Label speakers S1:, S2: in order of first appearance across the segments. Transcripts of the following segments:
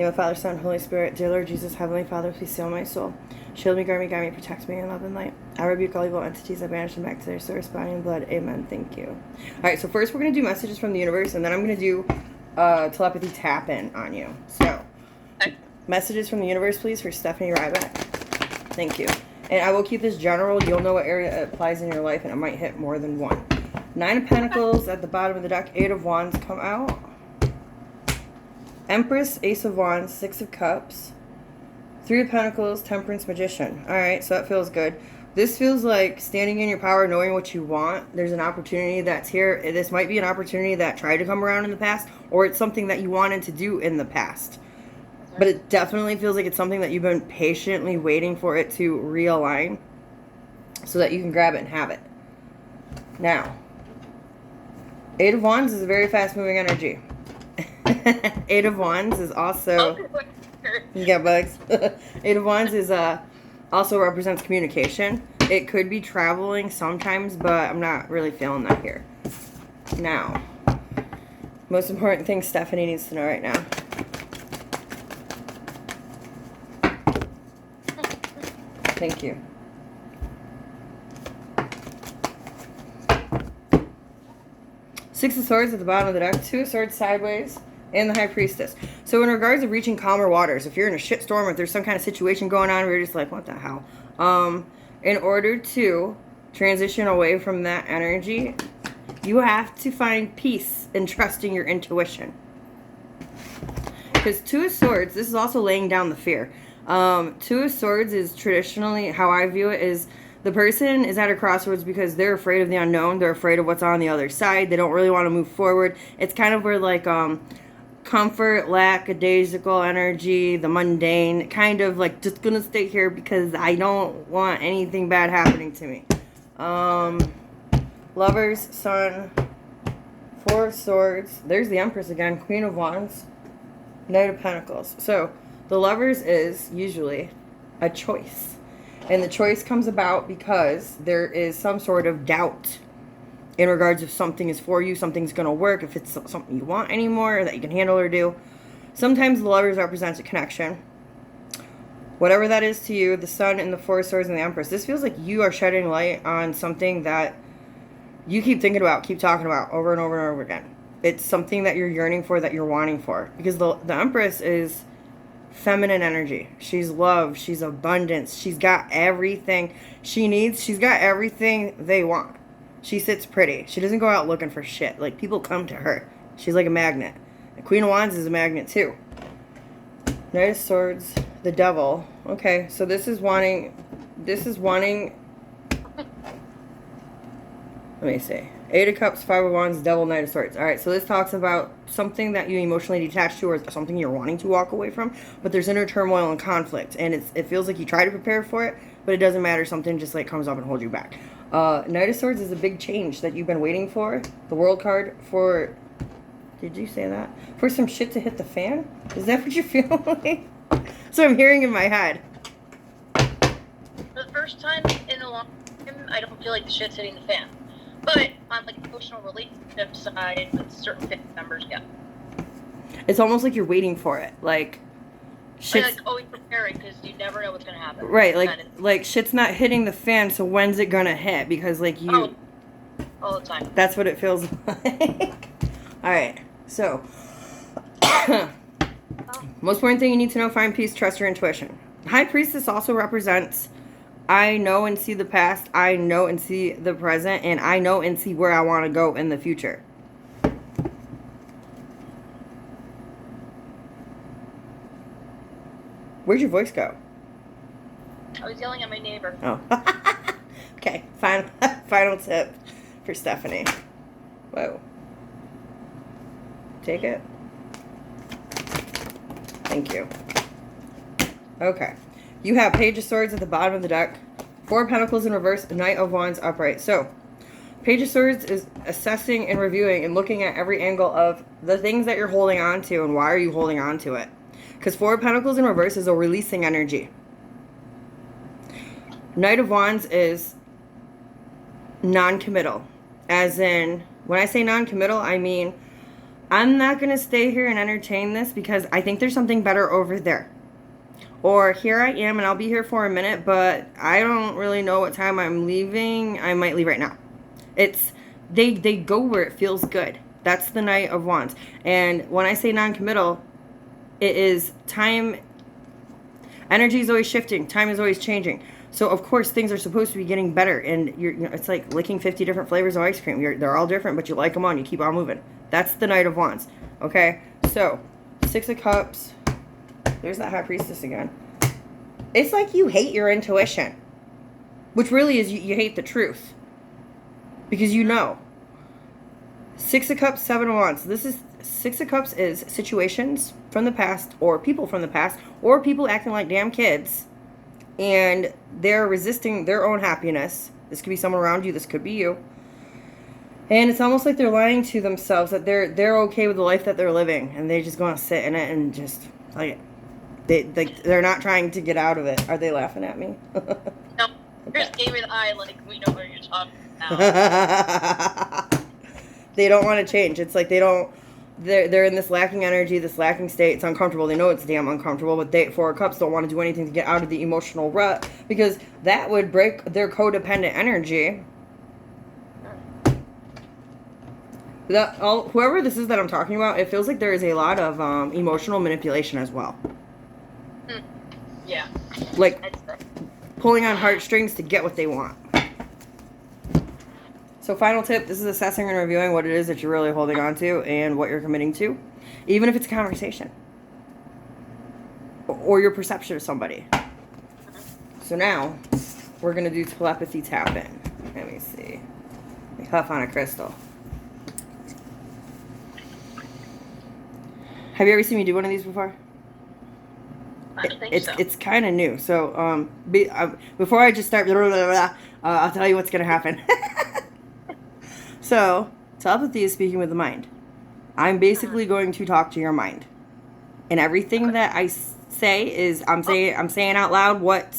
S1: name of Father, Son, Holy Spirit. Dear Lord Jesus, Heavenly Father, please seal my soul. Shield me, guard me, guide me, protect me in love and light. I rebuke all evil entities. I banish them back to their source, body and blood. Amen. Thank you. All right, so first we're going to do messages from the universe, and then I'm going to do telepathy tap-in on you. So, messages from the universe, please, for Stephanie Ryback. Thank you. And I will keep this general. You'll know what area it applies in your life, and it might hit more than one. 9 of Pentacles at the bottom of the deck. 8 of Wands come out. Empress, Ace of Wands, 6 of Cups. 3 of Pentacles, Temperance, Magician. Alright, so that feels good. This feels like standing in your power, knowing what you want. There's an opportunity that's here. This might be an opportunity that tried to come around in the past, or it's something that you wanted to do in the past. But it definitely feels like it's something that you've been patiently waiting for it to realign so that you can grab it and have it. Now, 8 of Wands is a very fast-moving energy. 8 of Wands is also... You got bugs. 8 of Wands is also represents communication. It could be traveling sometimes, but I'm not really feeling that here. Now, most important thing Stephanie needs to know right now. Thank you. Six of Swords at the bottom of the deck. 2 of Swords sideways. And the High Priestess. So in regards of reaching calmer waters, if you're in a shitstorm, or if there's some kind of situation going on where you're just like, what the hell? In order to transition away from that energy, you have to find peace and trusting your intuition. Because 2 of Swords, this is also laying down the fear. 2 of Swords is traditionally, how I view it, is the person is at a crossroads because they're afraid of the unknown. They're afraid of what's on the other side. They don't really want to move forward. It's kind of where like, comfort, lackadaisical energy, the mundane, kind of like just gonna stay here because I don't want anything bad happening to me. Lovers, Sun, 4 of Swords. There's the Empress again. Queen of Wands, Knight of Pentacles. So the Lovers is usually a choice, and the choice comes about because there is some sort of doubt in regards if something is for you, something's going to work, if it's something you want anymore, that you can handle or do. Sometimes the Lovers represents a connection. Whatever that is to you, the Sun and the 4 of Swords and the Empress. This feels like you are shedding light on something that you keep thinking about, keep talking about over and over and over again. It's something that you're yearning for, that you're wanting for. Because the Empress is feminine energy. She's love. She's abundance. She's got everything she needs. She's got everything they want. She sits pretty. She doesn't go out looking for shit. Like, people come to her. She's like a magnet. The Queen of Wands is a magnet, too. Knight of Swords. The Devil. Okay, so this is wanting... Let me see. 8 of Cups, 5 of Wands, Devil, Knight of Swords. Alright, so this talks about something that you emotionally detach to, or something you're wanting to walk away from, but there's inner turmoil and conflict, and it feels like you try to prepare for it, but it doesn't matter. Something just like comes up and holds you back. Knight of Swords is a big change that you've been waiting for. The World card for... Did you say that? For some shit to hit the fan? Is that what you're feeling? So I'm hearing in my head.
S2: For the first time in a long time, I don't feel like the shit's hitting the fan. But on like emotional relationship side with certain family members, yeah.
S1: It's almost like you're waiting for it. Like, shit's...
S2: Like always preparing because you never know what's gonna happen.
S1: Right, like shit's not hitting the fan, so when's it gonna hit? Because like you...
S2: Oh, all the time.
S1: That's what it feels like. Alright, so... Most important thing you need to know, find peace, trust your intuition. High Priestess also represents... I know and see the past, I know and see the present, and I know and see where I want to go in the future. Where'd your voice go?
S2: I was yelling at my neighbor.
S1: Oh. Okay, final tip for Stephanie. Whoa. Take it. Thank you. Okay. You have Page of Swords at the bottom of the deck. 4 of Pentacles in reverse. Knight of Wands upright. So, Page of Swords is assessing and reviewing and looking at every angle of the things that you're holding on to and why are you holding on to it. Because 4 of Pentacles in reverse is a releasing energy. Knight of Wands is non-committal. As in, when I say non-committal, I mean I'm not going to stay here and entertain this because I think there's something better over there. Or here I am and I'll be here for a minute, but I don't really know what time I'm leaving. I might leave right now. It's they go where it feels good. That's the Knight of Wands. And when I say non-committal, it is time. Energy is always shifting. Time is always changing. So of course things are supposed to be getting better, and it's like licking 50 different flavors of ice cream. They're all different, but you like them on. You keep on moving. That's the Knight of Wands. Okay, so 6 of Cups. There's that High Priestess again. It's like you hate your intuition, which really is you hate the truth because you know. 6 of Cups, 7 of Wands. This is 6 of Cups is situations from the past, or people from the past, or people acting like damn kids, and they're resisting their own happiness. This could be someone around you. This could be you. And it's almost like they're lying to themselves that they're okay with the life that they're living, and they just going to sit in it and just like they're not trying to get out of it. Are they laughing at me?
S2: No, Chris gave me the eye like we know what you're talking about.
S1: They don't want to change. It's like they're in this lacking energy, this lacking state. It's uncomfortable. They know it's damn uncomfortable, but 4 of Cups don't want to do anything to get out of the emotional rut because that would break their codependent energy. Whoever this is that I'm talking about, it feels like there is a lot of emotional manipulation as well.
S2: Yeah.
S1: Like pulling on heartstrings to get what they want. So final tip, this is assessing and reviewing what it is that you're really holding on to and what you're committing to, even if it's a conversation or your perception of somebody. So now we're going to do telepathy tapping. Let me see. Let me huff on a crystal. Have you ever seen me do one of these before?
S2: I don't think so.
S1: It's kind of new. So before I just start, I'll tell you what's going to happen. So, telepathy is speaking with the mind. I'm basically going to talk to your mind. And everything that I say is I'm saying out loud what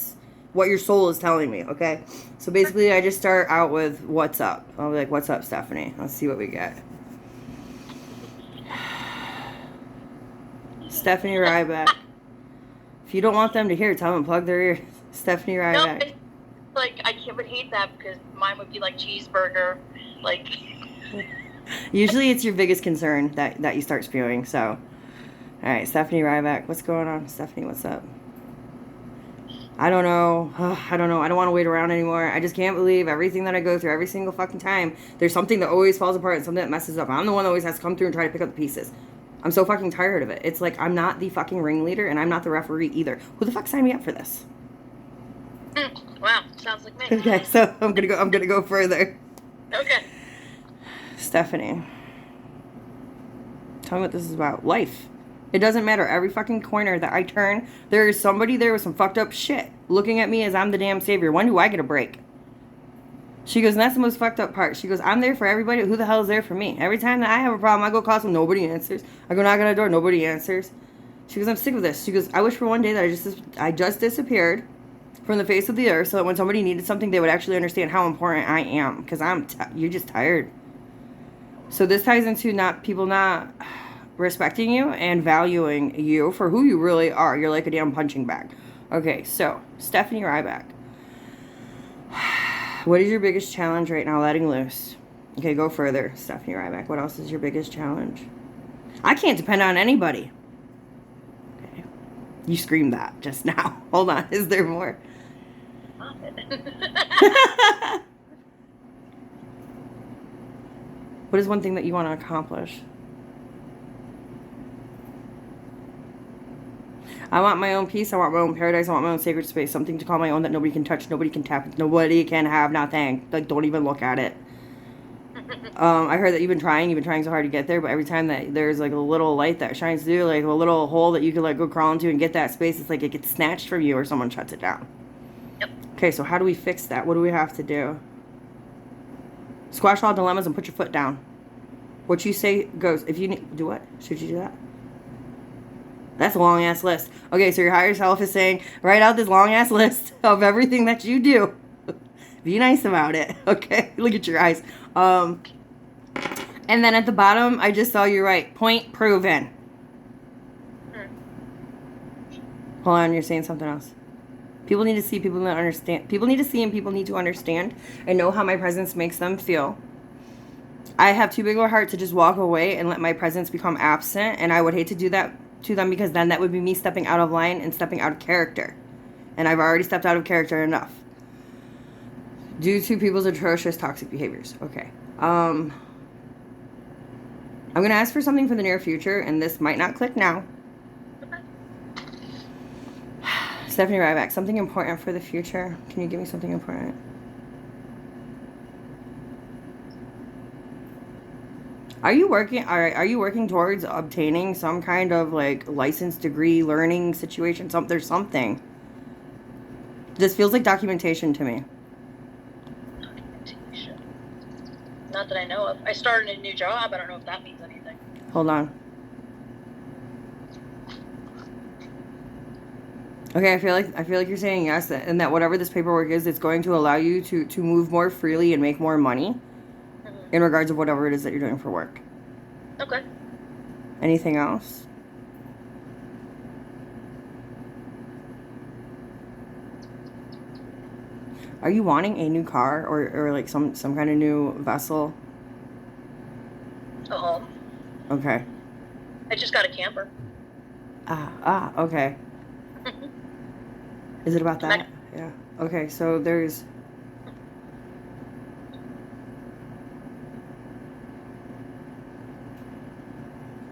S1: your soul is telling me, okay? So basically I just start out with what's up. I'll be like, "What's up, Stephanie?" Let's see what we get. Stephanie Ryback. If you don't want them to hear, tell them plug their ears. Stephanie Ryback.
S2: No, like I would hate that because mine would be like cheeseburger. Like
S1: usually it's your biggest concern that you start spewing. So all right, Stephanie Ryback, what's going on? Stephanie, what's up? I don't know. I don't know. I don't want to wait around anymore. I just can't believe everything that I go through every single fucking time. There's something that always falls apart and something that messes up. I'm the one that always has to come through and try to pick up the pieces. I'm so fucking tired of it. It's like I'm not the fucking ringleader and I'm not the referee either. Who the fuck signed me up for this?
S2: Wow, sounds like me.
S1: Okay, so I'm gonna go further.
S2: Okay.
S1: Stephanie, tell me what this is about. Life. It doesn't matter. Every fucking corner that I turn, there is somebody there with some fucked up shit looking at me as I'm the damn savior. When do I get a break? She goes, and that's the most fucked up part. She goes, I'm there for everybody. Who the hell is there for me? Every time that I have a problem, I go call some, nobody answers. I go knock on a door, nobody answers. She goes, I'm sick of this. She goes, I wish for one day that I just disappeared from the face of the earth so that when somebody needed something, they would actually understand how important I am. Because you're just tired. So this ties into people not respecting you and valuing you for who you really are. You're like a damn punching bag. Okay, so Stephanie Ryback. What is your biggest challenge right now letting loose? Okay, go further. Stephanie Ryback, what else is your biggest challenge? I can't depend on anybody. Okay. You screamed that just now. Hold on. Is there more? What is one thing that you want to accomplish? I want my own peace. I want my own paradise. I want my own sacred space. Something to call my own that nobody can touch, nobody can tap, nobody can have nothing. Like, don't even look at it. I heard that you've been trying so hard to get there, but every time that there's like a little light that shines through, like a little hole that you can like go crawl into and get that space, it's like it gets snatched from you or someone shuts it down.
S2: Yep.
S1: Okay, so how do we fix that? What do we have to do? Squash all dilemmas and put your foot down. What you say goes. If you need, do what? Should you do that? That's a long ass list. Okay, so your higher self is saying, write out this long ass list of everything that you do. Be nice about it. Okay, look at your eyes. And And then at the bottom, I just saw you right. Point proven. Hold on, you're saying something else. People need to see, people need to understand. People need to see and people need to understand and know how my presence makes them feel. I have too big of a heart to just walk away and let my presence become absent, and I would hate to do that to them because then that would be me stepping out of line and stepping out of character. And I've already stepped out of character enough. Due to people's atrocious toxic behaviors. Okay. I'm going to ask for something for the near future, and this might not click now. Stephanie Ryback, something important for the future. Can you give me something important? Are you working towards obtaining some kind of like license degree learning situation? There's something. This feels like documentation to me.
S2: Documentation. Not that I know of. I started a new job. I don't know if that means anything.
S1: Hold on. Okay, I feel like you're saying yes, and that whatever this paperwork is, it's going to allow you to move more freely and make more money in regards of whatever it is that you're doing for work.
S2: Okay.
S1: Anything else? Are you wanting a new car or like some kind of new vessel?
S2: A home.
S1: Okay.
S2: I just got a camper.
S1: Okay. Is it about that? Yeah. Okay, so there's...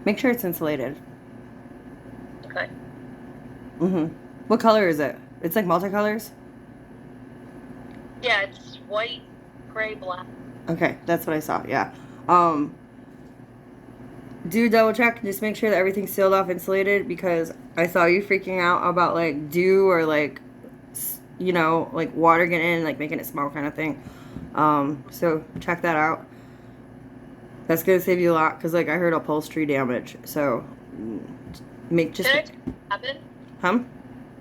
S1: Make sure it's insulated.
S2: Okay.
S1: What color is it? It's like multicolors?
S2: Yeah, it's white, gray, black.
S1: Okay, that's what I saw, yeah. Do double check, just make sure that everything's sealed off, insulated, because I saw you freaking out about like dew or like, you know, like water getting in, like making it smell kind of thing. So check that out. That's gonna save you a lot, because like I heard upholstery damage. So make just.
S2: Did I tell you what happened?
S1: Huh?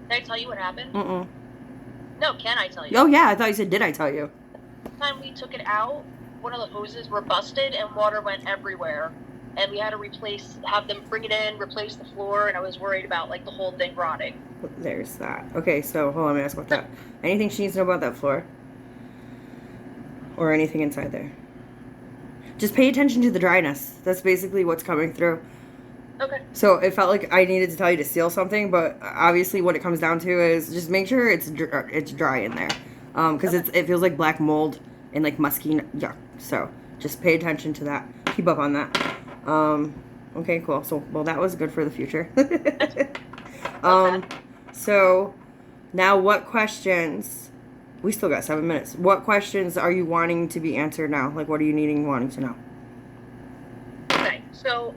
S2: Did I tell you what happened? No, can I tell you?
S1: Oh yeah, I thought you said did I tell you?
S2: The time we took it out, one of the hoses were busted and water went everywhere. And we had to have them bring it in, replace the floor, and I was worried about like the whole thing rotting.
S1: There's that. Okay, so hold on, let me ask about that. Anything she needs to know about that floor? Or anything inside there? Just pay attention to the dryness. That's basically what's coming through.
S2: Okay.
S1: So it felt like I needed to tell you to seal something, but obviously what it comes down to is just make sure it's dry in there. Because it feels like black mold and like musky yuck. So just pay attention to that. Keep up on that. Okay, cool. So, well, that was good for the future. So now what questions, we still got 7 minutes. What questions are you wanting to be answered now? Like, what are you wanting to know?
S2: Okay, so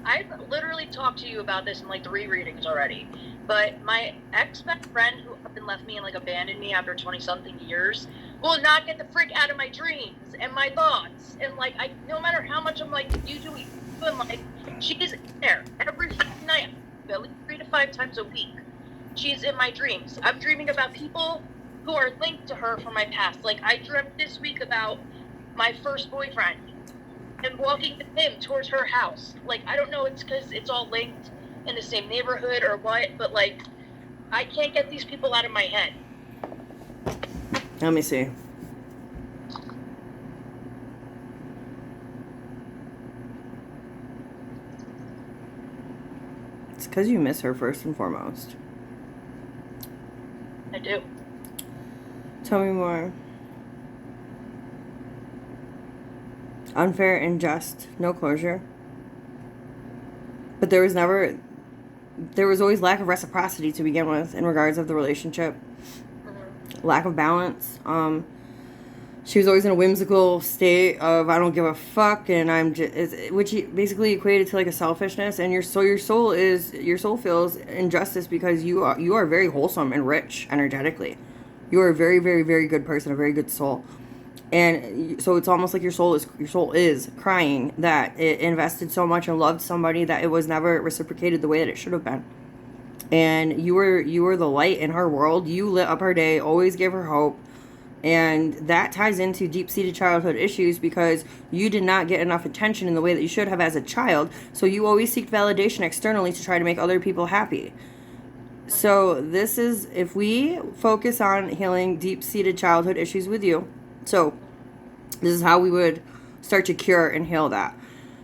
S2: I've literally talked to you about this in like 3 readings already, but my ex-best friend who up and left me and like abandoned me after 20-something years will not get the freak out of my dreams and my thoughts. And like, no matter how much I'm like, you do it, and like, she is in there every night, at least 3 to 5 times a week. She's in my dreams. I'm dreaming about people who are linked to her from my past. Like, I dreamt this week about my first boyfriend and walking with him towards her house. Like, I don't know, it's because it's all linked in the same neighborhood or what, but like, I can't get these people out of my head.
S1: Let me see. It's because you miss her first and foremost.
S2: I do.
S1: Tell me more. Unfair, unjust, no closure. But there was always lack of reciprocity to begin with in regards of the relationship. Lack of balance. She was always in a whimsical state of I don't give a fuck, and I'm just, which basically equated to like a selfishness. And your soul feels injustice because you are very wholesome and rich energetically. You are a very, very, very good person, a very good soul. And so it's almost like your soul is crying that it invested so much and loved somebody that it was never reciprocated the way that it should have been. And you were the light in her world. You lit up her day, always gave her hope, And that ties into deep-seated childhood issues because you did not get enough attention in the way that you should have as a child. So you always seek validation externally to try to make other people happy. So this is, if we focus on healing deep-seated childhood issues with you, so this is how we would start to cure and heal that.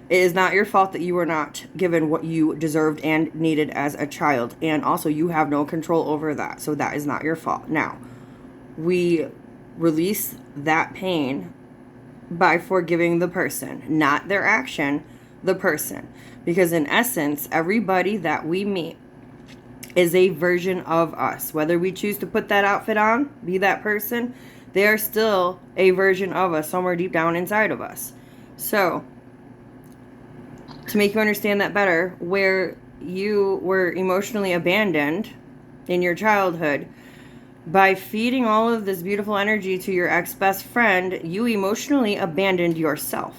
S1: It is not your fault that you were not given what you deserved and needed as a child. And also, you have no control over that. So that is not your fault. Now, we release that pain by forgiving the person, not their action, the person. Because in essence, everybody that we meet is a version of us. Whether we choose to put that outfit on, be that person, they are still a version of us somewhere deep down inside of us. So, to make you understand that better, where you were emotionally abandoned in your childhood, by feeding all of this beautiful energy to your ex-best friend, you emotionally abandoned yourself.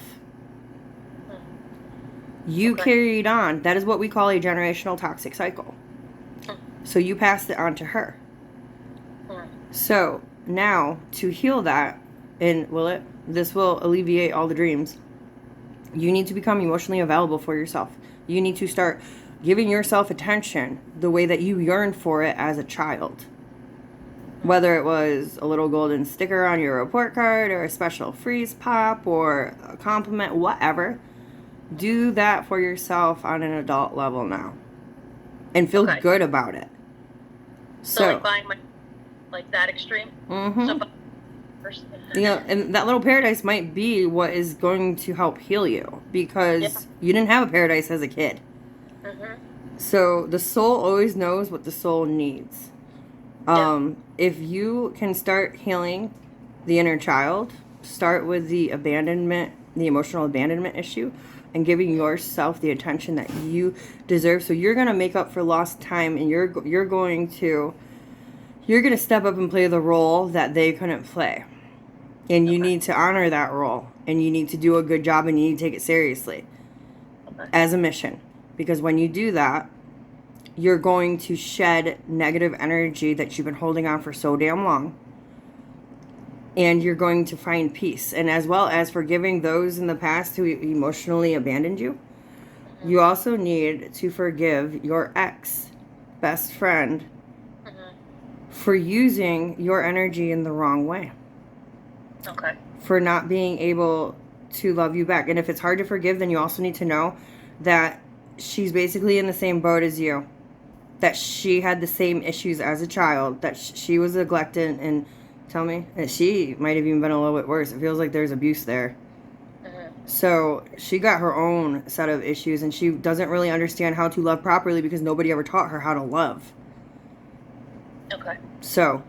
S1: You carried on. That is what we call a generational toxic cycle. So you passed it on to her. So now, to heal that, and this will alleviate all the dreams, you need to become emotionally available for yourself. You need to start giving yourself attention the way that you yearned for it as a child. Whether it was a little golden sticker on your report card or a special freeze pop or a compliment, whatever. Do that for yourself on an adult level now. And feel good about it.
S2: So like buying like that extreme?
S1: Mm-hmm.
S2: So
S1: and that little paradise might be what is going to help heal you. Because you didn't have a paradise as a kid. So the soul always knows what the soul needs. If you can start healing the inner child, start with the abandonment, the emotional abandonment issue, and giving yourself the attention that you deserve. So you're going to make up for lost time, and you're going to step up and play the role that they couldn't play. And you need to honor that role, and you need to do a good job, and you need to take it seriously as a mission. Because when you do that, you're going to shed negative energy that you've been holding on for so damn long. And you're going to find peace. And as well as forgiving those in the past who emotionally abandoned you, you also need to forgive your ex-best friend for using your energy in the wrong way. For not being able to love you back. And if it's hard to forgive, then you also need to know that she's basically in the same boat as you. That she had the same issues as a child, that she was neglected, and tell me, that she might have even been a little bit worse. It feels like there's abuse there. So she got her own set of issues, and she doesn't really understand how to love properly because nobody ever taught her how to love. So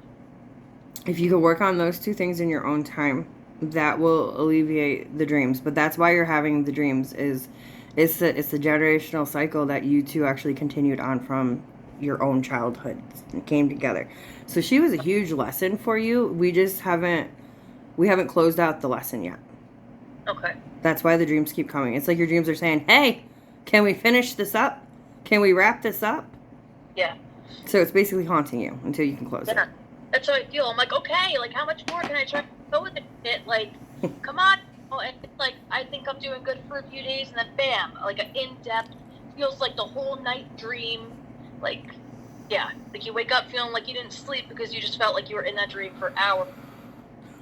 S1: if you could work on those two things in your own time, that will alleviate the dreams. But that's why you're having the dreams, it's the generational cycle that you two actually continued on from your own childhood and came together. So she was a huge lesson for you. We haven't closed out the lesson yet. That's why the dreams keep coming. It's like your dreams are saying, hey, can we finish this up? Can we wrap this up? So it's basically haunting you until you can close it.
S2: That's how I feel. I'm like, okay, like how much more can I try to go with it? Like, come on. And it's like, I think I'm doing good for a few days, and then bam, like an in-depth, feels like the whole night dream. Like, like you wake up feeling like you didn't sleep because you just felt like you were in that dream for hours.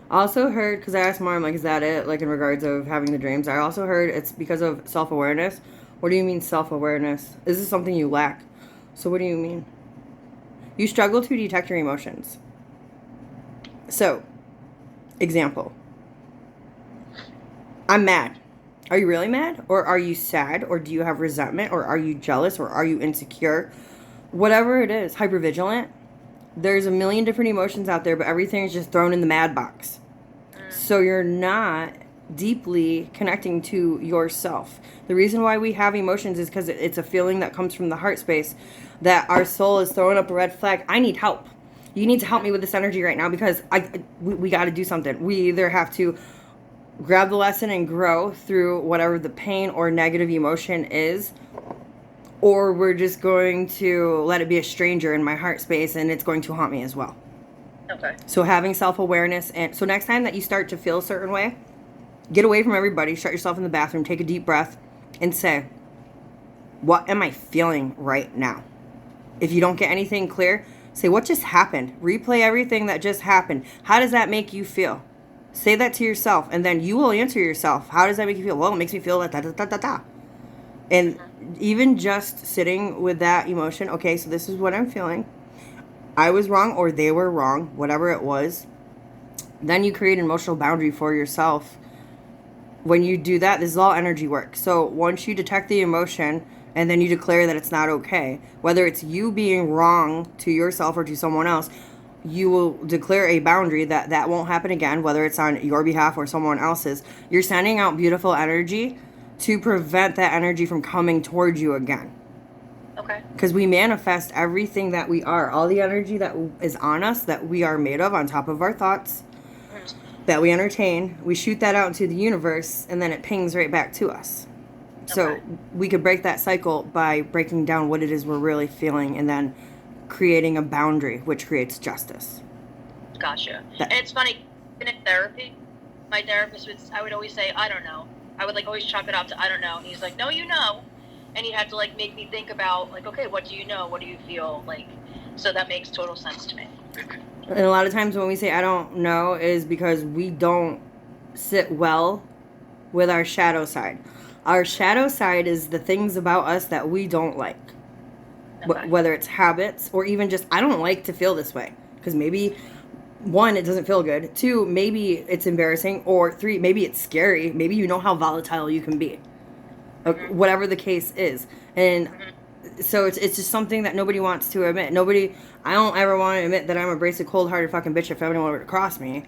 S1: I also heard, because I asked Mom, like, is that it? Like, in regards of having the dreams. I also heard it's because of self-awareness. What do you mean self-awareness? Is this something you lack? So what do you mean? You struggle to detect your emotions. So, example. I'm mad. Are you really mad? Or are you sad? Or do you have resentment? Or are you jealous? Or are you insecure? Whatever it is, hypervigilant. There's a million different emotions out there, but everything is just thrown in the mad box. So you're not deeply connecting to yourself. The reason why we have emotions is because it's a feeling that comes from the heart space that our soul is throwing up a red flag. I need help. You need to help me with this energy right now because we got to do something. We either have to grab the lesson and grow through whatever the pain or negative emotion is, or we're just going to let it be a stranger in my heart space and it's going to haunt me as well.
S2: Okay.
S1: So having self-awareness, and so next time that you start to feel a certain way, get away from everybody, shut yourself in the bathroom, take a deep breath, and say, what am I feeling right now? If you don't get anything clear, say, what just happened? Replay everything that just happened. How does that make you feel? Say that to yourself, and then you will answer yourself. How does that make you feel? Well, it makes me feel da da da da da. And even just sitting with that emotion, okay, so this is what I'm feeling. I was wrong or they were wrong, whatever it was. Then you create an emotional boundary for yourself. When you do that, this is all energy work. So once you detect the emotion and then you declare that it's not okay, whether it's you being wrong to yourself or to someone else, you will declare a boundary that that won't happen again, whether it's on your behalf or someone else's. You're sending out beautiful energy to prevent that energy from coming towards you again.
S2: Okay.
S1: Because we manifest everything that we are. All the energy that is on us, that we are made of, on top of our thoughts, that we entertain, we shoot that out into the universe, and then it pings right back to us. So
S2: Okay.
S1: we could break that cycle by breaking down what it is we're really feeling, and then creating a boundary, which creates justice.
S2: Gotcha.
S1: That-
S2: And it's funny, in therapy, my therapist I would always say, I don't know. I would like always chalk it up to I don't know. And he's like, no, you know. And he had to like make me think about like, okay, what do you know? What do you feel? Like, so that makes total sense to me.
S1: And a lot of times when we say I don't know is because we don't sit well with our shadow side. Our shadow side is the things about us that we don't like.
S2: Okay.
S1: Whether it's habits or even just I don't like to feel this way. Because maybe, one, it doesn't feel good. Two, maybe it's embarrassing. Or three, maybe it's scary. Maybe you know how volatile you can be. Whatever the case is. And so it's just something that nobody wants to admit. I don't ever want to admit that I'm a abrasive, cold-hearted fucking bitch if anyone were to cross me.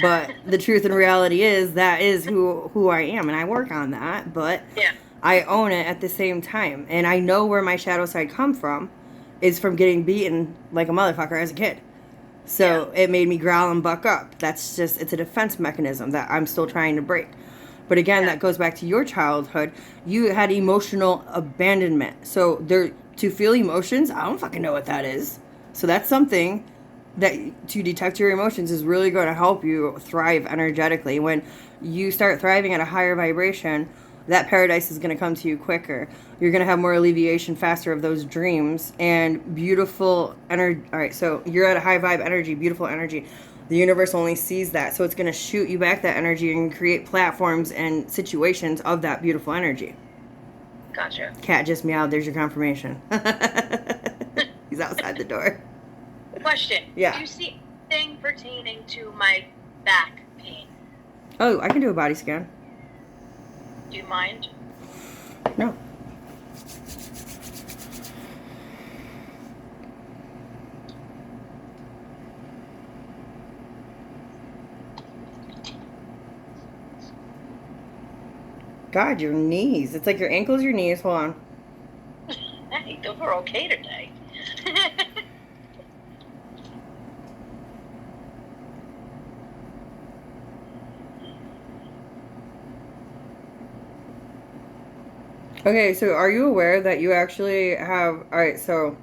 S1: But the truth and reality is that is who I am, and I work on that. But
S2: Yeah.
S1: I own it at the same time, and I know where my shadow side come from, is from getting beaten like a motherfucker as a kid. So it made me growl and buck up. It's a defense mechanism that I'm still trying to break. But again, that goes back to your childhood. You had emotional abandonment. So to feel emotions, I don't fucking know what that is. So that's something that to detect your emotions is really going to help you thrive energetically. When you start thriving at a higher vibration, that paradise is going to come to you quicker. You're going to have more alleviation faster of those dreams and beautiful energy. All right, so you're at a high vibe energy, beautiful energy. The universe only sees that, so it's going to shoot you back that energy and create platforms and situations of that beautiful energy.
S2: Gotcha.
S1: Cat just meowed. There's your confirmation. He's outside the door.
S2: Question.
S1: Yeah.
S2: Do you see anything pertaining to my back pain?
S1: Oh, I can do a body scan.
S2: Do you mind?
S1: No. God, your knees. It's like your ankles, your knees. Hold on.
S2: Hey, those were okay today.
S1: Okay, so are you aware that you actually have... Alright, so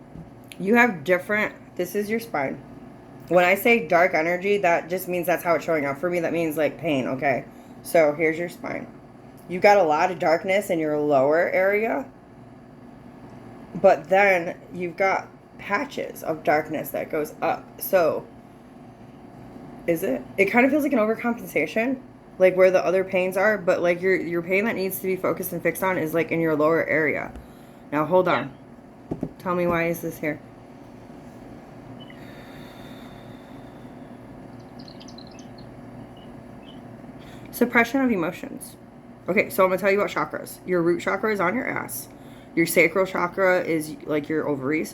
S1: you have different... This is your spine. When I say dark energy, that just means that's how it's showing up. For me, that means like pain, okay? So here's your spine. You've got a lot of darkness in your lower area. But then you've got patches of darkness that goes up. So, is it? It kind of feels like an overcompensation. Like where the other pains are. But like your pain that needs to be focused and fixed on is like in your lower area. Now hold on. Tell me, why is this here? Suppression of emotions. Okay, so I'm going to tell you about chakras. Your root chakra is on your ass. Your sacral chakra is like your ovaries.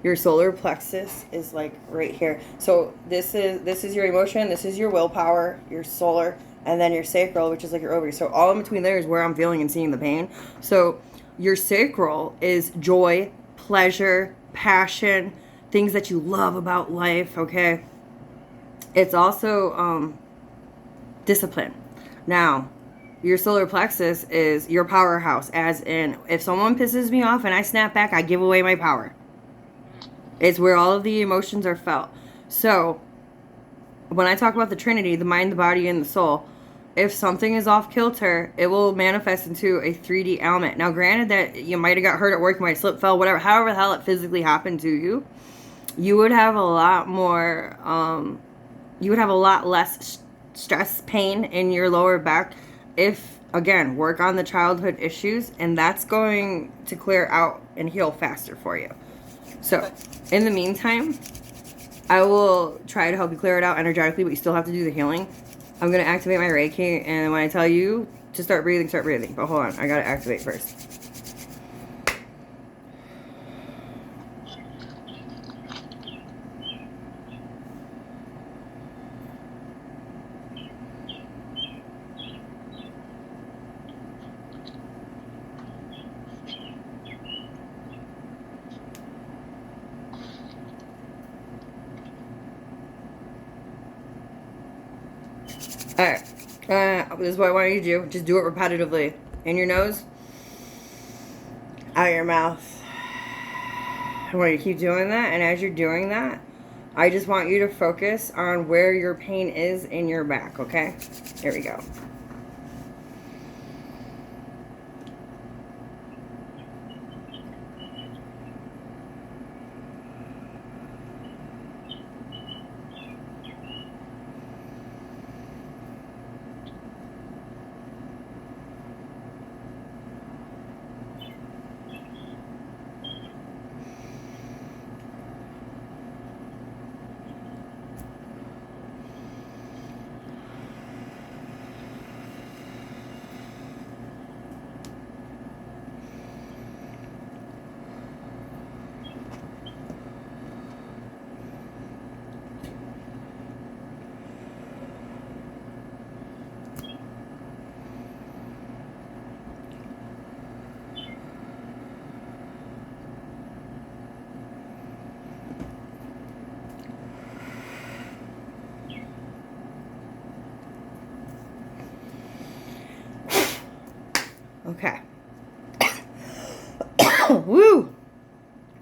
S1: Your solar plexus is like right here. So this is your emotion, this is your willpower, your solar, and then your sacral, which is like your ovaries. So all in between there is where I'm feeling and seeing the pain. So your sacral is joy, pleasure, passion, things that you love about life, okay? It's also discipline. Now, your solar plexus is your powerhouse, as in, if someone pisses me off and I snap back, I give away my power. It's where all of the emotions are felt. So, when I talk about the Trinity, the mind, the body, and the soul, if something is off kilter, it will manifest into a 3D element. Now, granted that you might have got hurt at work, you might have slipped, fell, whatever, however the hell it physically happened to you, you would have a lot more, you would have a lot less stress, pain in your lower back if, again, work on the childhood issues, and that's going to clear out and heal faster for you. So, in the meantime, I will try to help you clear it out energetically, but you still have to do the healing. I'm going to activate my Reiki, and when I tell you to start breathing, start breathing. But hold on, I got to activate first. Alright, this is what I want you to do. Just do it repetitively. In your nose, out your mouth. I want you to keep doing that, and as you're doing that, I just want you to focus on where your pain is in your back, okay? Here we go. Okay. Woo!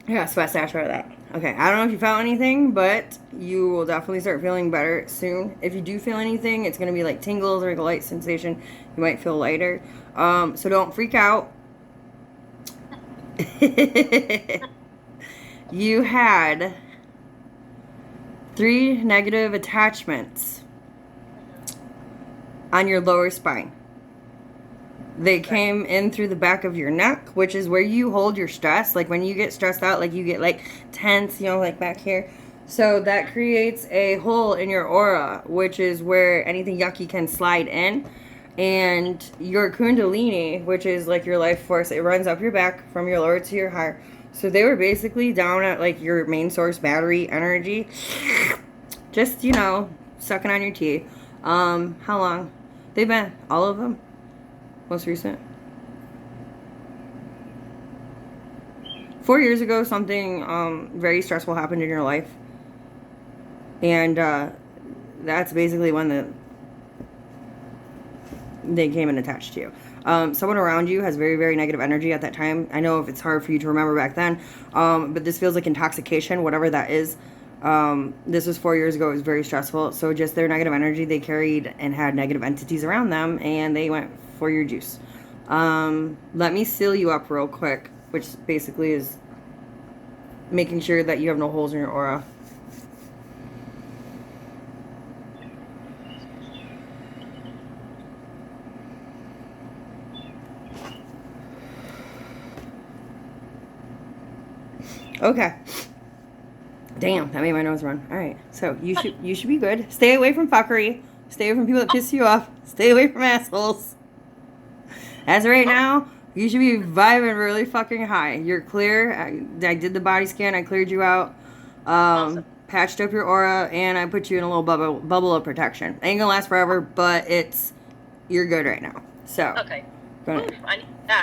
S1: I got sweat stash out of that. Okay, I don't know if you felt anything, but you will definitely start feeling better soon. If you do feel anything, it's going to be like tingles or like a light sensation. You might feel lighter. So don't freak out. You had 3 negative attachments on your lower spine. They came in through the back of your neck, which is where you hold your stress. Like when you get stressed out, like you get like tense, you know, like back here. So that creates a hole in your aura, which is where anything yucky can slide in. And your Kundalini, which is like your life force, it runs up your back from your lower to your higher. So they were basically down at like your main source battery energy. Just, you know, sucking on your teeth. How long? They've been, all of them? Most recent? 4 years ago, something very stressful happened in your life. And that's basically when they came and attached to you. Someone around you has very, very negative energy at that time. I know if it's hard for you to remember back then, but this feels like intoxication, whatever that is. This was 4 years ago. It was very stressful. So just their negative energy they carried and had negative entities around them, and they went for your juice. Let me seal you up real quick, which basically is making sure that you have no holes in your aura. Okay. Damn, that made my nose run. All right, so you should be good. Stay away from fuckery. Stay away from people that piss you off. Stay away from assholes. As of right now, you should be vibing really fucking high. You're clear. I did the body scan. I cleared you out.
S2: Awesome.
S1: Patched up your aura, and I put you in a little bubble of protection. Ain't gonna last forever, but you're good right now. So
S2: Okay.
S1: go ahead.
S2: Oof, I need that.